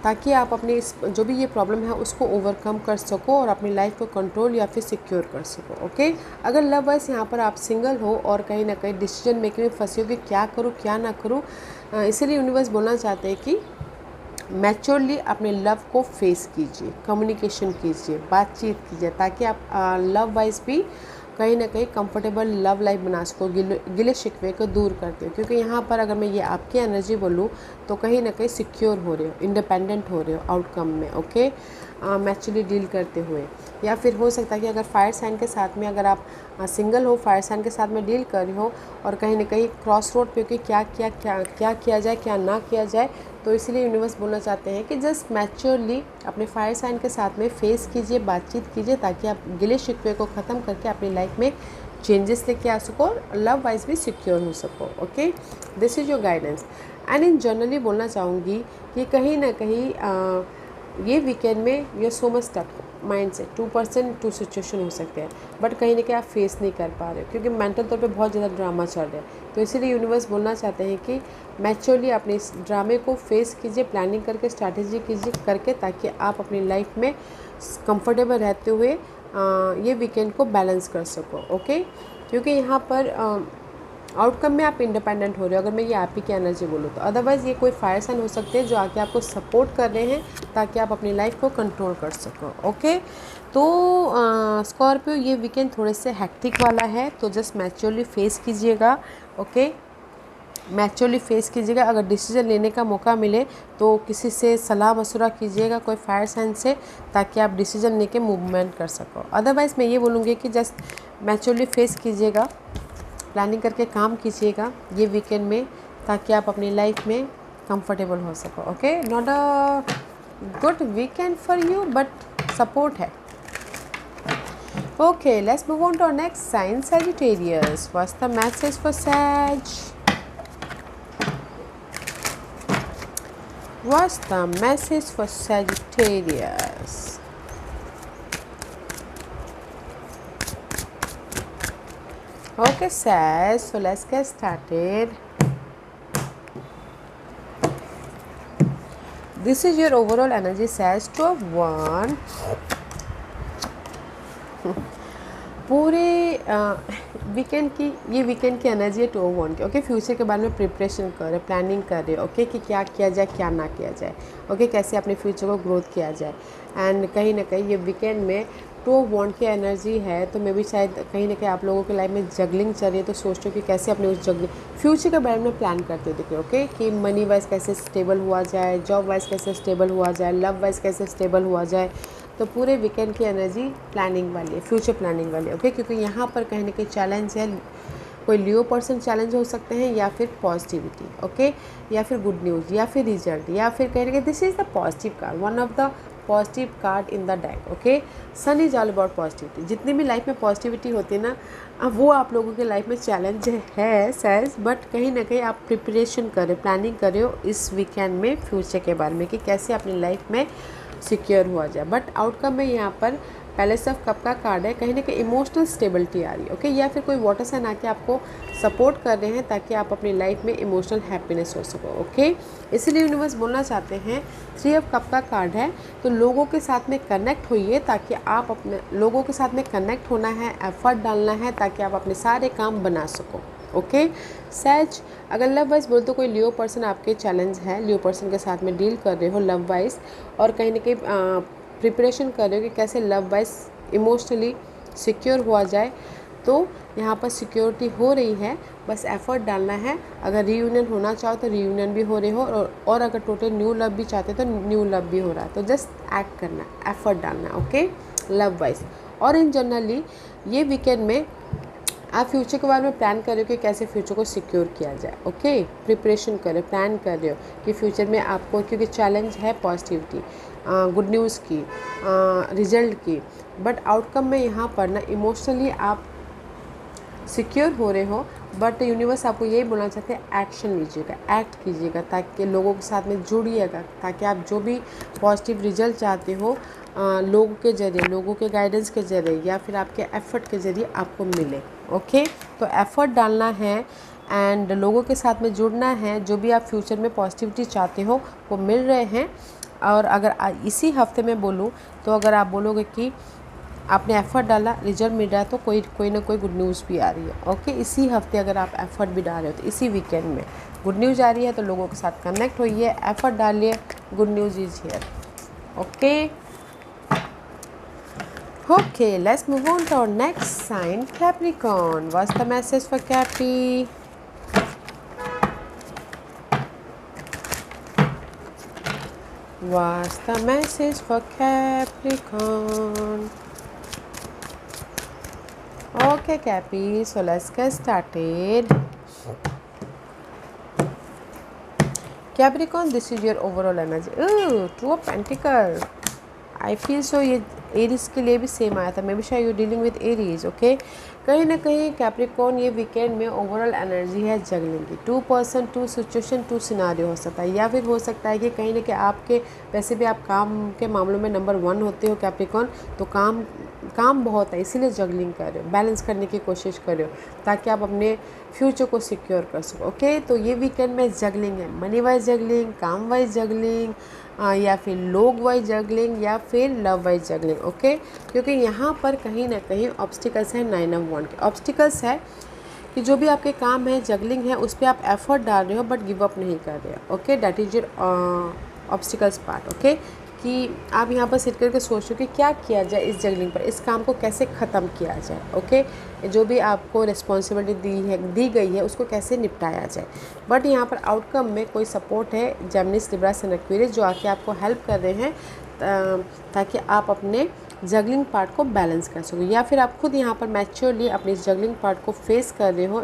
ताकि आप अपनी इस जो भी ये प्रॉब्लम है उसको ओवरकम कर सको और अपनी लाइफ को कंट्रोल या फिर सिक्योर कर सको, ओके। अगर लव वाइज यहाँ पर आप सिंगल हो और कहीं ना कहीं डिसीजन मेकिंग में फंसे हो कि क्या करूँ क्या ना करूँ, इसीलिए यूनिवर्स बोलना चाहते हैं कि मैच्योरली अपने लव को फेस कीजिए, कम्युनिकेशन कीजिए, बातचीत कीजिए, ताकि आप लव वाइज भी कहीं ना कहीं कंफर्टेबल लव लाइफ बना सको, गिले शिकवे को दूर करते हो। क्योंकि यहाँ पर अगर मैं ये आपकी एनर्जी बोलूँ तो कहीं ना कहीं सिक्योर हो रहे हो, इंडिपेंडेंट हो रहे हो आउटकम में, ओके, मैच्योरली डील करते हुए। या फिर हो सकता है कि अगर फायर साइन के साथ में अगर आप सिंगल हो, फायर साइन के साथ में डील कर रहे हो और कहीं ना कहीं क्रॉस रोड पे कि क्या किया जाए, क्या ना किया जाए, तो इसलिए यूनिवर्स बोलना चाहते हैं कि जस्ट मैच्योरली अपने फायर साइन के साथ में फेस कीजिए, बातचीत कीजिए, ताकि आप गिले शिकवे को ख़त्म करके अपनी लाइफ में चेंजेस लेके आ सको और लव वाइज भी सिक्योर हो सको, okay. This is your guidance. And in generally बोलना चाहूँगी कि कहीं ना कहीं ये वीकेंड में you so much tough mind से 2% 2 सिचुएशन हो सकते हैं, बट कहीं ना कहीं आप फेस नहीं कर पा रहे हो क्योंकि मेंटल तौर पे बहुत ज़्यादा ड्रामा चल रहा है। तो इसीलिए यूनिवर्स बोलना चाहते हैं कि मैच्योरली अपने इस ड्रामे को फेस कीजिए, प्लानिंग करके, स्ट्रैटेजी कीजिए करके, ताकि आप अपनी लाइफ में कंफर्टेबल रहते हुए ये वीकेंड को बैलेंस कर सको, ओके। क्योंकि यहाँ पर आउटकम में आप इंडिपेंडेंट हो रहे हो, अगर मैं ये आप ही की एनर्जी बोलूँ तो। अदरवाइज़ ये कोई फायर साइन हो सकते हैं जो आके आपको सपोर्ट कर रहे हैं ताकि आप अपनी लाइफ को कंट्रोल कर सको। ओके, तो स्कॉर्पियो ये वीकेंड थोड़े से हेक्टिक वाला है, तो जस्ट मैच्योरली फेस कीजिएगा। ओके, मैच्योरली फेस कीजिएगा। अगर डिसीजन लेने का मौका मिले तो किसी से सलाह मशवरा कीजिएगा, कोई फायर साइन से, ताकि आप डिसीजन लेके मूवमेंट कर सको। अदरवाइज़ मैं ये बोलूँगी कि जस्ट मैच्योरली फेस कीजिएगा, प्लानिंग करके काम कीजिएगा ये वीकेंड में, ताकि आप अपनी लाइफ में कंफर्टेबल हो सको। Okay, not a good weekend for you but support है। Okay, let's move on to our next sign, Sagittarius. What's the message for Sag? What's the message for Sagittarius? Okay, Sag, so let's get started. This is your overall energy, Sag, 2 of 1. पूरे weekend की ये weekend की energy है 2 of 1 की। Okay, future के बारे में preparation कर रहे, प्लानिंग कर रहे हो। ओके, कि क्या किया जाए क्या ना किया जाए। ओके, कैसे अपने फ्यूचर को ग्रोथ किया जाए। एंड कहीं ना कहीं ये वीकेंड में 2 of 1 की एनर्जी है, तो मे भी शायद कहीं ना कहीं आप लोगों की लाइफ में जगलिंग चल रही है, तो सोचते हो कि कैसे अपने उस जगलिंग फ्यूचर के बारे में प्लान करते हो। देखिए, ओके, कि मनी वाइज कैसे स्टेबल हुआ जाए, जॉब वाइज कैसे स्टेबल हुआ जाए, लव वाइज कैसे स्टेबल हुआ जाए। तो पूरे वीकेंड की एनर्जी प्लानिंग वाली है, फ्यूचर प्लानिंग वाली है। ओके, क्योंकि यहाँ पर कहीं ना कहीं चैलेंज है, कोई लियो पर्सन चैलेंज हो सकते हैं, या फिर पॉजिटिविटी। ओके, या फिर गुड न्यूज़, या फिर रिजल्ट, या फिर कहीं ना कहीं this is the positive card, one of the positive card in the deck. Okay, sun is all about positivity. जितनी भी लाइफ में पॉजिटिविटी होती है ना, अब वो आप लोगों के लाइफ में चैलेंज है सैज, बट कहीं ना कहीं आप प्रिपरेशन कर रहे हो, प्लानिंग कर रहे हो इस वीकेंड में फ्यूचर के बारे में, कि कैसे अपनी लाइफ में सिक्योर हुआ जाए। बट आउटकम में यहाँ पर पैलेस ऑफ कप का कार्ड है, कहीं ना कहीं इमोशनल स्टेबिलिटी आ रही है। ओके, या फिर कोई वाटर साइन आके आपको सपोर्ट कर रहे हैं ताकि आप अपनी लाइफ में इमोशनल हैप्पीनेस हो सको। ओके, इसीलिए यूनिवर्स बोलना चाहते हैं, 3 of कप का कार्ड है, तो लोगों के साथ में कनेक्ट होइए, ताकि आप अपने लोगों के साथ में कनेक्ट होना है, एफर्ट डालना है, ताकि आप अपने सारे काम बना सको। ओके सैज, अगर लव वाइज बोल तो कोई लियो पर्सन आपके चैलेंज है, लियो पर्सन के साथ में डील कर रहे हो लव वाइज, और कहीं ना कहीं प्रिपरेशन कर रहे हो कि कैसे लव वाइज इमोशनली सिक्योर हुआ जाए। तो यहाँ पर सिक्योरिटी हो रही है, बस एफर्ट डालना है। अगर रीयूनियन होना चाहो तो रीयूनियन भी हो रहे हो, और अगर टोटल न्यू लव भी चाहते हो तो न्यू लव भी हो रहा है। तो जस्ट एक्ट करना है, एफर्ट डालना है। Okay, love wise. और इन जनरली ये वीकेंड में आप फ्यूचर के बारे में प्लान कर रहे हो कि कैसे फ्यूचर को सिक्योर किया जाए। ओके, प्रिपरेशन कर रहे हो, प्लान कर रहे हो कि फ्यूचर में आपको, क्योंकि चैलेंज है पॉजिटिविटी, गुड न्यूज़ की, रिजल्ट की, बट आउटकम में यहाँ पर ना इमोशनली आप सिक्योर हो रहे हो। बट यूनिवर्स आपको यही बोलना चाहते हैं, एक्शन लीजिएगा, एक्ट कीजिएगा, ताकि लोगों के साथ में जुड़िएगा, ताकि आप जो भी पॉजिटिव रिजल्ट चाहते हो लोगों के ज़रिए, लोगों के गाइडेंस के ज़रिए, या फिर आपके एफ़र्ट के ज़रिए आपको मिले। ओके, तो एफ़र्ट डालना है एंड लोगों के साथ में जुड़ना है। जो भी आप फ्यूचर में पॉजिटिविटी चाहते हो वो मिल रहे हैं। और अगर इसी हफ्ते में बोलूँ तो अगर आप बोलोगे कि आपने एफ़र्ट डाला, रिजल्ट मिल रहा है, तो कोई ना कोई गुड न्यूज़ भी आ रही है। ओके, इसी हफ्ते अगर आप एफ़र्ट भी डाल रहे हो तो इसी वीकेंड में गुड न्यूज़ आ रही है, तो लोगों के साथ कनेक्ट होइए, एफ़र्ट डालिए, good news is here. Okay, okay, let's move on to our next sign, Capricorn. What's the message for Capri? What's the message for Capricorn? Okay, Capri, so let's get started. Capricorn, this is your overall energy. Ooh, 2 of Pentacles. I feel so ये Aries के लिए भी same आया था, may be शायद you dealing with Aries. Okay, कहीं ना कहीं कैप्रिकॉर्न ये वीकेंड में ओवरऑल एनर्जी है जगलिंग की। 2 पर्सन 2 सिचुएशन 2 सिनारियो हो सकता है, या फिर हो सकता है कि कहीं ना कहीं आपके, वैसे भी आप काम के मामलों में नंबर 1 होते हो कैप्रिकॉर्न, तो काम बहुत है, इसीलिए जगलिंग कर रहे हो, बैलेंस करने की कोशिश कर रहे हो, ताकि आप अपने फ्यूचर को सिक्योर कर सको। ओके, तो ये वीकेंड में जगलिंग है, मनी वाइज जगलिंग, काम वाइज जगलिंग, या फिर लोग वाइज जगलिंग, या फिर लव वाइज जगलिंग। ओके, क्योंकि यहाँ पर कहीं ना कहीं ऑब्स्टिकल्स हैं 9 of 1 के ऑब्स्टिकल्स है कि जो भी आपके काम है, जगलिंग है, उस पर आप एफर्ट डाल रहे हो बट गिव अप नहीं कर रहे हो। Okay, that is your obstacles part. Okay, कि आप यहाँ पर सिट करके सोच रहे हो कि क्या किया जाए इस जगलिंग पर, इस काम को कैसे ख़त्म किया जाए। ओके, जो भी आपको रिस्पॉन्सिबिलिटी दी गई है उसको कैसे निपटाया जाए। बट यहाँ पर आउटकम में कोई सपोर्ट है, जेमिनीज, लिब्रास एंड एक्वेरियस, जो आके आपको हेल्प कर रहे हैं ताकि आप अपने जगलिंग पार्ट को बैलेंस कर सको, या फिर आप खुद यहाँ पर मैच्योरली अपने जगलिंग पार्ट को फेस कर रहे हो,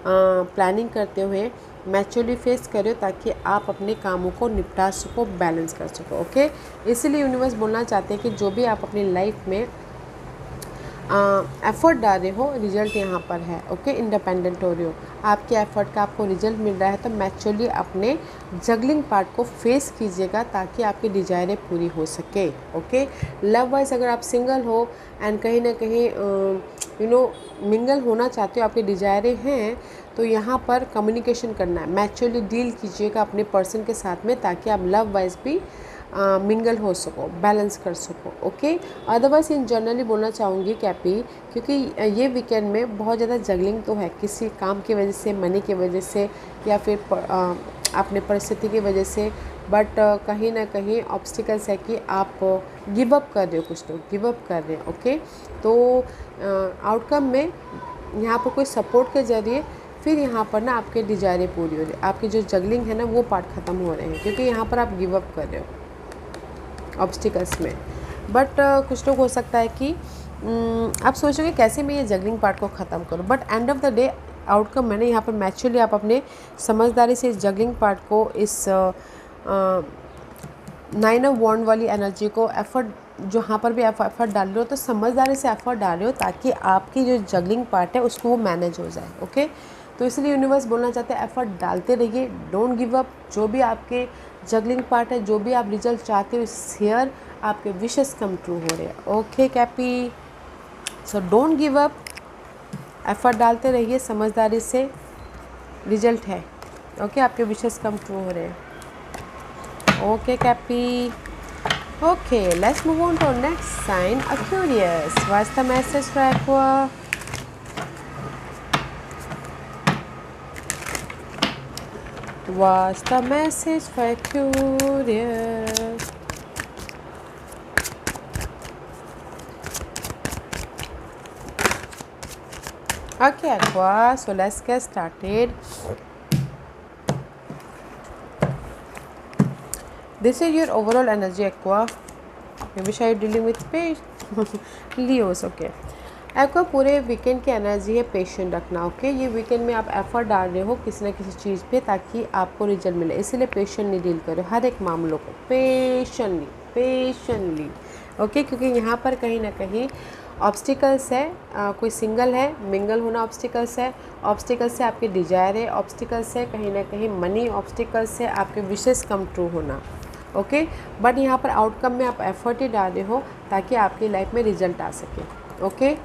प्लानिंग करते हुए मैच्योरली फेस कर रहे हो ताकि आप अपने कामों को निपटा सको, बैलेंस कर सको। ओके, इसीलिए यूनिवर्स बोलना चाहते हैं कि जो भी आप अपनी लाइफ में एफ़र्ट डाल रहे हो, रिजल्ट यहाँ पर है। ओके, इंडिपेंडेंट हो रहे हो, आपके एफ़र्ट का आपको रिजल्ट मिल रहा है, तो मैच्योरली अपने जगलिंग पार्ट को फेस कीजिएगा ताकि आपकी डिज़ायरें पूरी हो सके। ओके, लव वाइज अगर आप सिंगल हो एंड कहीं ना कहीं मिंगल होना चाहते हो, आपकी डिज़ायरें हैं, तो यहाँ पर कम्युनिकेशन करना है, मैच्योरली डील कीजिएगा अपने पर्सन के साथ में ताकि आप लव वाइज भी मिंगल हो सको, बैलेंस कर सको। ओके, अदरवाइज इन जनरली बोलना चाहूँगी कैपी, क्योंकि ये वीकेंड में बहुत ज़्यादा जगलिंग तो है, किसी काम की वजह से, मनी की वजह से, या फिर अपने परिस्थिति की वजह से, बट कहीं ना कहीं ऑब्स्टिकल्स है कि आप गिव अप कर रहे हो, कुछ लोग गिव अप कर रहे हैं। ओके, तो आउटकम में यहाँ पर कोई सपोर्ट के ज़रिए फिर यहाँ पर ना आपके डिज़ायरें पूरी हो रही है, आपकी जो जगलिंग है ना वो पार्ट ख़त्म हो रहे हैं, क्योंकि यहाँ पर आप गिव अप कर रहे हो ऑब्स्टिकल्स में। बट कुछ लोग हो सकता है कि आप सोचोगे कैसे मैं ये जगलिंग पार्ट को ख़त्म करूँ, but end of the day outcome मैंने यहाँ पर मैच्योरली आप अपने समझदारी से इस जगलिंग पार्ट को, इस 9 ऑफ वॉन्ड वाली एनर्जी को एफर्ट, जो यहाँ पर भी एफर्ट डाल रहे हो तो समझदारी से एफर्ट डाल रहे हो ताकि आपकी जो जगलिंग पार्ट है उसको वो मैनेज हो जाए। ओके, तो इसलिए यूनिवर्स बोलना चाहते हैं एफर्ट डालते रहिए, डोंट गिव अप। जो भी आपके जगलिंग पार्ट है, जो भी आप रिजल्ट चाहते हो, इस हियर आपके विशेस कम ट्रू हो रहे हैं। Okay Cappy, so don't give up, effort डालते रहिए समझदारी से, रिजल्ट है। ओके, आपके विशेस कम ट्रू हो रहे हैं। Okay Cappy, okay let's move on to next sign, Aquarius. What's the message for Aqua? What's the message for Aquarius? Okay, Aqua, so let's get started. This is your overall energy, Aqua. Maybe are you dealing with Leos? Okay. Aqua, पूरे weekend की energy है patient रखना। Okay, ये weekend में आप effort डाल रहे हो किसी न किसी चीज़ पे ताकि आपको रिजल्ट मिले, इसीलिए पेशेंटली डील करो हर एक मामलों को, पेशेंटली। ओके, क्योंकि यहाँ पर कहीं ना कहीं ऑब्स्टिकल्स है, कोई सिंगल है, मिंगल होना ऑब्स्टिकल्स है, ऑब्स्टिकल्स से आपके डिजायर है, ऑब्स्टिकल्स है कहीं ना कहीं मनी, ऑब्स्टिकल्स है आपके विशेस कम ट्रू होना। ओके, बट यहाँ पर आउटकम में आप एफर्ट ही डाल रहे हो ताकि आपकी लाइफ में रिजल्ट आ सके। ओके,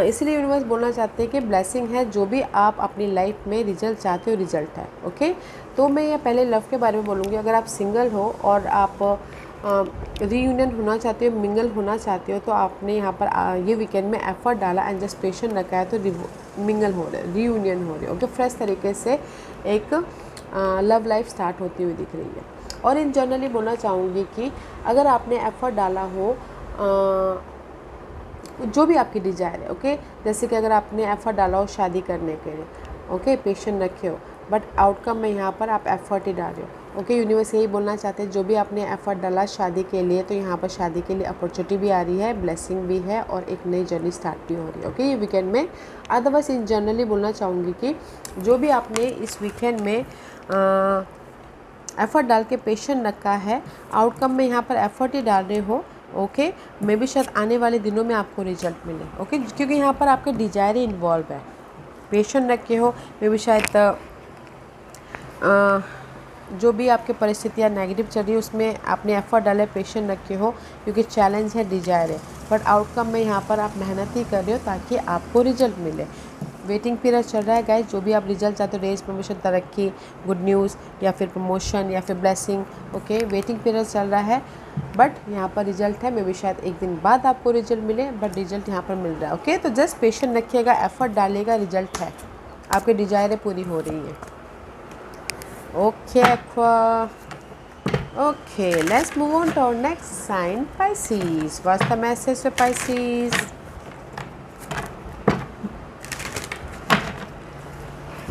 इसलिए यूनिवर्स बोलना चाहते हैं कि ब्लेसिंग है, जो भी आप अपनी लाइफ में रिजल्ट चाहते हो रिजल्ट है। ओके, तो मैं ये पहले लव के बारे में बोलूँगी। अगर आप सिंगल हो और आप रीयूनियन होना चाहते हो, मिंगल होना चाहते हो, तो आपने यहाँ पर ये वीकेंड में एफर्ट डाला एंड जस्ट पेशेंट रखा है, तो मिंगल हो रहे, रीयूनियन हो रहे। ओके, फ्रेश तरीके से एक लव लाइफ स्टार्ट होती हुई दिख रही है। और इन जनरली बोलना चाहूँगी कि अगर आपने एफर्ट डाला हो, जो भी आपकी डिज़ायर है, ओके, जैसे कि अगर आपने एफर्ट डाला हो शादी करने के लिए, ओके, पेशेंट रखे हो, बट आउटकम में यहाँ पर आप एफर्ट ही डाल रहे हो। ओके, यूनिवर्स यही बोलना चाहते हैं जो भी आपने एफर्ट डाला शादी के लिए, तो यहाँ पर शादी के लिए अपॉर्चुनिटी भी आ रही है, ब्लेसिंग भी है और एक नई जर्नी स्टार्ट भी हो रही है। ओके, ये वीकेंड में। अदरवाइज इन जनरली बोलना चाहूँगी कि जो भी आपने इस वीकेंड में एफर्ट डाल के पेशेंट रखा है, आउटकम में यहाँ पर एफर्ट ही डाल रहे हो। ओके, मे भी शायद आने वाले दिनों में आपको रिजल्ट मिले। ओके, क्योंकि यहाँ पर आपके डिजायर इन्वॉल्व है, पेशेंट रखे हो, मे भी शायद जो भी आपकी परिस्थितियाँ नेगेटिव चल रही है उसमें आपने एफर्ट डाले, पेशेंट रखे हो, क्योंकि चैलेंज है, डिजायर है, बट आउटकम में यहाँ पर आप मेहनत ही कर रहे हो ताकि आपको रिजल्ट मिले। वेटिंग पीरियड चल रहा है गाइस, जो भी आप रिजल्ट चाहते हो, रेज, प्रमोशन, तरक्की, गुड न्यूज़ या फिर प्रमोशन या फिर ब्लेसिंग, ओके, वेटिंग पीरियड चल रहा है। बट यहाँ पर रिजल्ट है, मे भी शायद एक दिन बाद आपको रिजल्ट मिले, बट रिजल्ट यहाँ पर मिल रहा है। ओके, तो जस्ट पेशेंट रखिएगा, एफर्ट डालिएगा, रिजल्ट है, आपकी डिजायरें पूरी हो रही हैं। Okay aqua, okay let's move on to our next sign, Pisces. What's the message for Pisces?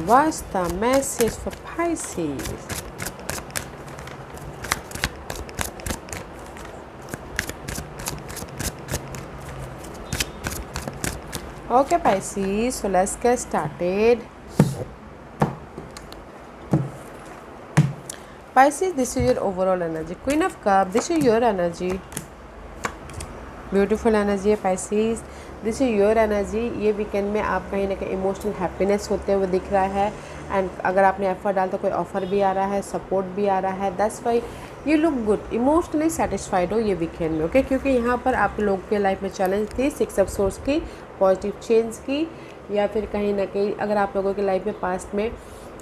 What's the message for Pisces? Okay Pisces, so let's get started. Pisces, this is your overall energy. Queen of Cups, this is your energy. Beautiful energy है Pisces, this is your energy. ये weekend में आप कहीं ना कहीं emotional happiness होते हुए दिख रहा है, एंड अगर आपने एफर्ट डाला तो कोई ऑफर भी आ रहा है, सपोर्ट भी आ रहा है, that's why you look good, emotionally satisfied हो ये वीकेंड में। ओके, क्योंकि यहाँ पर आप लोगों के लाइफ में चैलेंज थी, 6 ऑफ सोर्स की, पॉजिटिव चेंज की, या फिर कहीं ना कहीं अगर आप लोगों के लाइफ में पास्ट में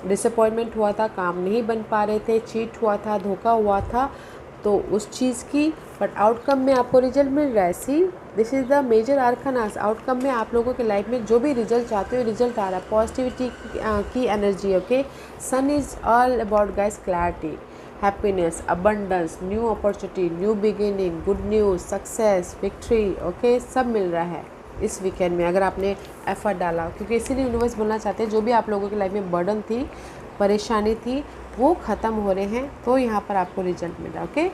डिसअपॉइंटमेंट हुआ था, काम नहीं बन पा रहे थे, चीट हुआ था, धोखा हुआ था, तो उस चीज़ की, बट आउटकम में आपको रिजल्ट मिल रहा है। See, this is the major arcanas. Outcome में आप लोगों के लाइफ में जो भी रिजल्ट चाहते हो, रिजल्ट आ रहा है, पॉजिटिविटी की energy. Okay, sun is all about guys clarity, happiness, abundance, new opportunity, new beginning, good news, success, victory. Okay, सब मिल रहा है इस वीकेंड में अगर आपने एफर्ट डाला, क्योंकि इसीलिए यूनिवर्स बोलना चाहते हैं जो भी आप लोगों की लाइफ में बर्डन थी, परेशानी थी, वो ख़त्म हो रहे हैं, तो यहाँ पर आपको रिजल्ट मिला। ओके,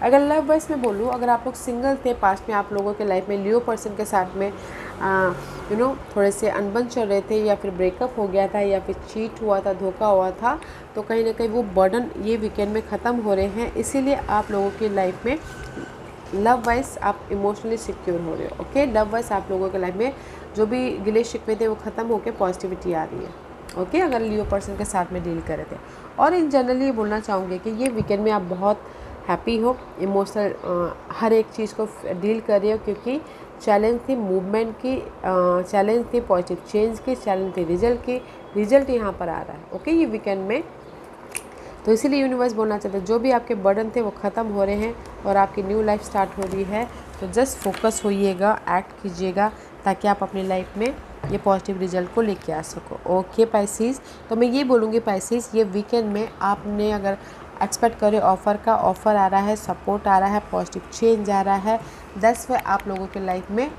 अगर लव वाइज में बोलूँ, अगर आप लोग सिंगल थे, पास्ट में आप लोगों के लाइफ में लियो पर्सन के साथ में थोड़े से अनबन चल रहे थे, या फिर ब्रेकअप हो गया था, या फिर चीट हुआ था, धोखा हुआ था, तो कहीं ना कहीं वो बर्डन ये वीकेंड में ख़त्म हो रहे हैं। इसीलिए आप लोगों की लाइफ में लव वाइज आप इमोशनली सिक्योर हो रहे हो। ओके, लव वाइज आप लोगों के लाइफ में जो भी गिले शिकवे थे वो ख़त्म होकर पॉजिटिविटी आ रही है। ओके, अगर लियो पर्सन के साथ में डील करे थे। और इन जनरली ये बोलना चाहूँगी कि ये वीकेंड में आप बहुत हैप्पी हो, इमोशनल हर एक चीज़ को डील कर रहे हो, क्योंकि चैलेंज थी मूवमेंट की, चैलेंज थी पॉजिटिव चेंज की, चैलेंज थी रिजल्ट की, रिजल्ट यहाँ पर आ रहा है। ओके, ये वीकेंड में, तो इसीलिए यूनिवर्स बोलना चाहते हैं जो भी आपके बर्डन थे वो ख़त्म हो रहे हैं और आपकी न्यू लाइफ स्टार्ट हो रही है। तो जस्ट फोकस होइएगा, एक्ट कीजिएगा, ताकि आप अपनी लाइफ में ये पॉजिटिव रिजल्ट को लेके आ सको। ओके Pisces, तो मैं ये बोलूँगी Pisces, ये वीकेंड में आपने अगर एक्सपेक्ट करें ऑफ़र का, ऑफ़र आ रहा है, सपोर्ट आ रहा है, पॉजिटिव चेंज आ रहा है, दैट्स व्हाई आप लोगों के लाइफ में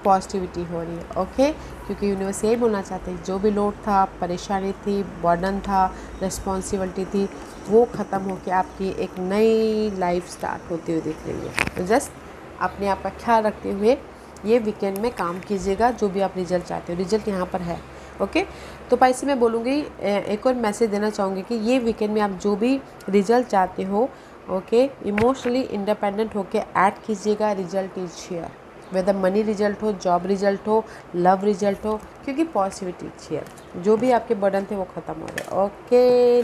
पॉजिटिविटी हो रही है। ओके, क्योंकि यूनिवर्स यही बोलना चाहते हैं जो भी लोड था, परेशानी थी, बर्डन था, रिस्पॉन्सिबिलिटी थी, वो ख़त्म होकर आपकी एक नई लाइफ स्टार्ट होती हुई दिख रही है। तो जस्ट अपने आप का ख्याल रखते हुए ये वीकेंड में काम कीजिएगा, जो भी आप रिजल्ट चाहते हो, रिजल्ट यहाँ पर है। ओके, तो Pisces मैं बोलूँगी, एक और मैसेज देना चाहूँगी कि ये वीकेंड में आप जो भी रिजल्ट चाहते हो, ओके, इमोशनली इंडिपेंडेंट होके एक्ट कीजिएगा, result is here, whether money result हो, जॉब रिजल्ट हो, लव रिजल्ट हो, क्योंकि पॉजिटिविटी इज हियर, जो भी आपके बर्डन थे वो ख़त्म हो रहे। Okay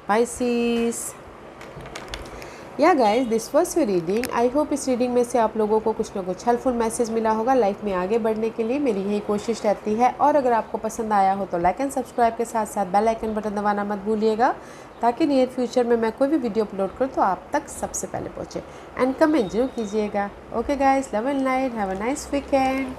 Pisces, yeah guys, this was your reading. I hope इस रीडिंग में से आप लोगों को कुछ ना कुछ हेल्पफुल मैसेज मिला होगा। लाइफ में आगे बढ़ने के लिए मेरी यही कोशिश रहती है, और अगर आपको पसंद आया हो तो लाइक एंड सब्सक्राइब के साथ साथ बेल आइकन बटन दबाना मत भूलिएगा, ताकि नियर फ्यूचर में मैं कोई भी वीडियो अपलोड करूँ तो आप तक सबसे पहले पहुँचे। एंड कमेंट जरूर कीजिएगा। Okay guys, love and light, have a nice weekend.